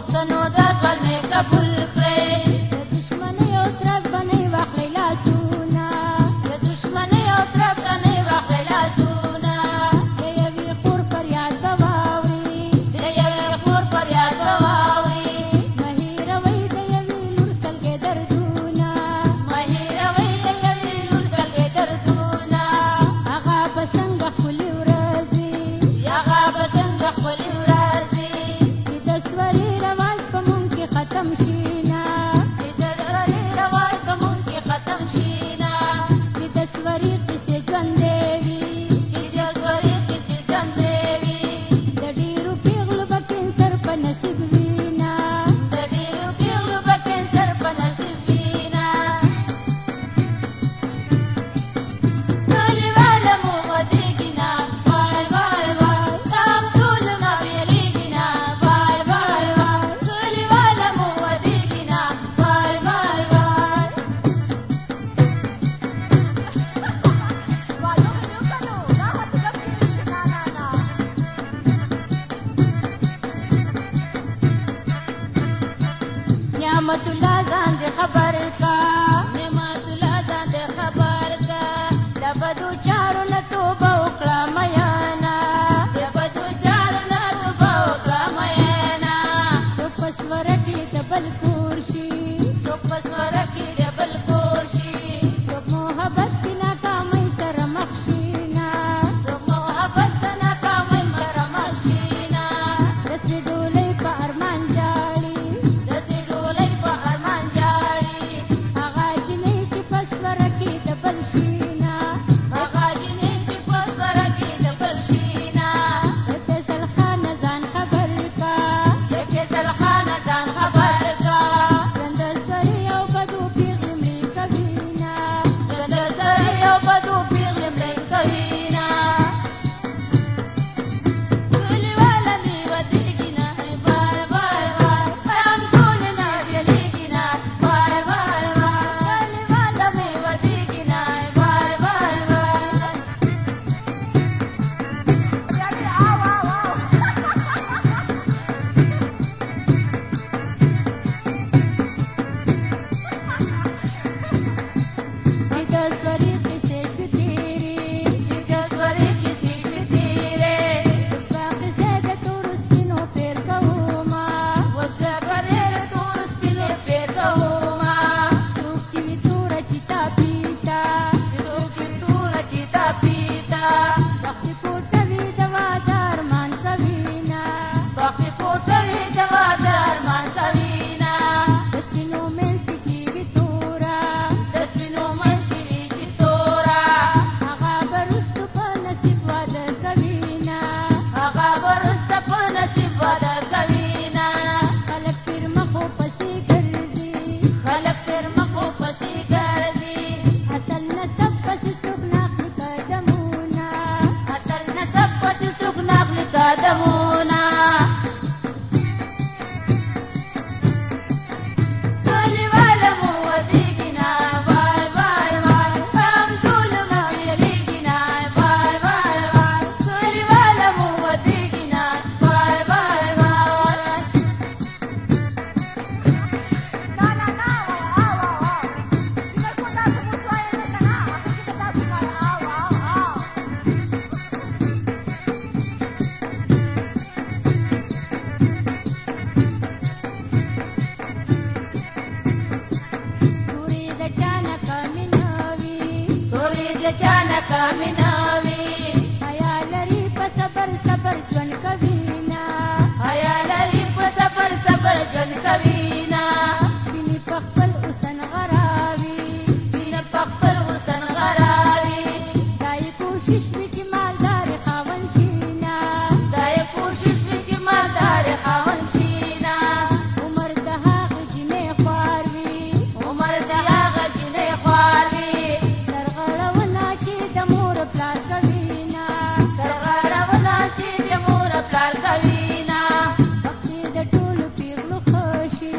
پښتنو د سوال مې قبول کړې د دشمنۍ او ترپ نه واخلې لاسونه د دشمنۍ او ترپ نه واخلې لاسونه د یوې خور فریاد به واوري د یوې خور فریاد به واوري مه هېروئ د یوې لور سلګۍ دردونه مه هېروئ د یوې لور سلګۍ دردونه هغه به څنګه ښکلې ورځ وي هغه به څنګه ښکلې ورځ وي چې د سوري رواج په مونږ کې ختم شي نه چې د سوري رواج په مونږ کې ختم شي نه چې د سوري قصې ژوندۍ وي چې د سوري قصې ژوندۍ وي د ډېرو پېغلو به کینسر په نصیب وي نه د ډېرو پېغلو به کینسر په نصیب وي نه کلیواله مو ودرېږي نه وای وای وای تام ټول نه بېلېږي نه وای وای وای کلیواله مو ودرېږي نه وای وای وای نعمت الله ځان دې خبر کا نعمت الله ځان دې خبر کا د بدو چارو نه توبه وکړه میانا د بدو چارو نه توبه وکړه میانا څوک په سوره کې د بل کور شي څوک په سوره کې د بل کور شي څوک محبت کې ناکامۍ سره مخ شي نه څوک محبت د ناکامۍ سره مخ شي نه دسې ډولۍ په ارمان جاړي دسې ډولۍ په ارمان جاړي هغه جنۍ چې په سوره کې د بل شي نه هغه جنۍ چې په سوره کې د بل شي نه د فیصل خان ځان خبر کا د فیصل خان ځان خبر کا ژوند د سوري او بدو پېغلې مړې کوي نه ژوند د سوري او بدو پېغلې مړې کوي نه کلیواله مې ودرېږي نه وای وای وای هم ټول نه بېلېږي نه وای وای وای کلیواله مې ودرېږي نه وای وای وای چې د سوري قصې شوې تېرې چې د سوري قصې شوې تېرې اوس به قصې د تورو سپینو پېر کومه اوس به قصې د تورو سپینو پېر کومه څوک چې وي توره چیتا پیتا څوک چې وي توره چیتا پیتا وختي کوټه وي د واده ارمان کوي نه وختي کوټه وي د واده ارمان کوي نه د سپینو منځ کې چې وي توره د سپینو منځ کې وي چې توره هغه به وروسته په نصیب واده کوي نه هغه به وروسته په نصیب واده کوي نه خلک تېر مخو پسې ګرځي خلک تېر مخو پسې ګرځي اصل نسب پسې څوک نه اخلي قدمونه اصل نسب پسې څوک نه اخلي قدمونه کلیواله مو ودرېږي نه وای وای وای هم ټول نه بېلېږي نه وای وای وای کلیواله مو ودرېږي نه وای وای وای تورې د چا نه کمې نه وي تورې د چا نه کمې نه وي حیا لري په صبر صبر ژوند کوي نه حیا لري په صبر صبر ژوند کوي نه سپینې په خپل حسن غراوي سپینې په خپل حسن غراوي دا یې کوشش وي چې مالدارې خاوند شي نه دا یې کوشش وي چې مالدارې خاوند شي نه عمر د هغې جنۍ خوار وي عمر د هغه جنۍ خوار وي سرغړونه چې د مور پلار کوي نه سرغړونه چې د مور پلار کوي نه وختي د ټولو پېغلو ښه شي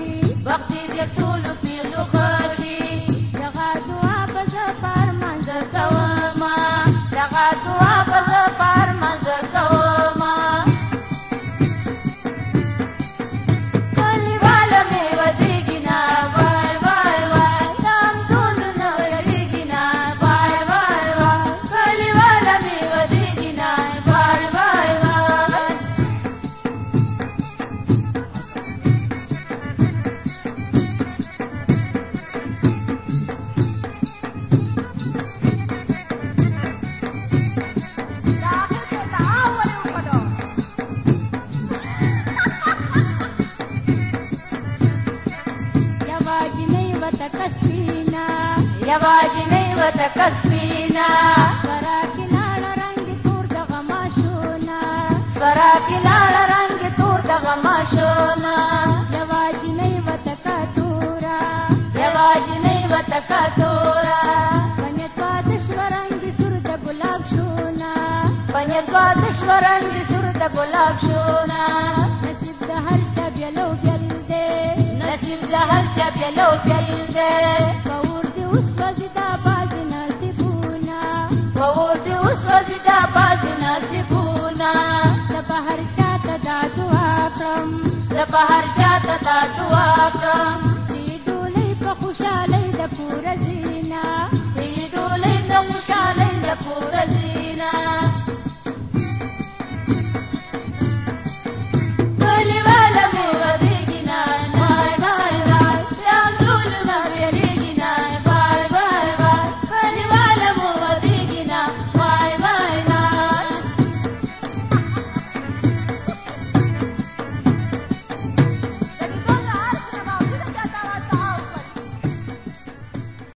کسبینا یواجنې وته کسبینا سورا کې لاړ رنگ تور د غماشونا سورا کې لاړ رنگ تور د غماشونا یواجنې وته کاتورا یواجنې وته کاتورا پنځوا د شورنګ سر د ګلاب شونا پنځوا د شورنګ سر د ګلاب شونا نصیب د هر چا بیلو بیل دې نصیب د هر چا بیلو بیل دې باور دې اوس وزدا باز نصیبونا باور دې اوس وزدا باز نصیبونا سبهر چا ته دا دعا کوم سبهر چا ته دا دعا کوم چې ډولې په خوشالۍ د کور زی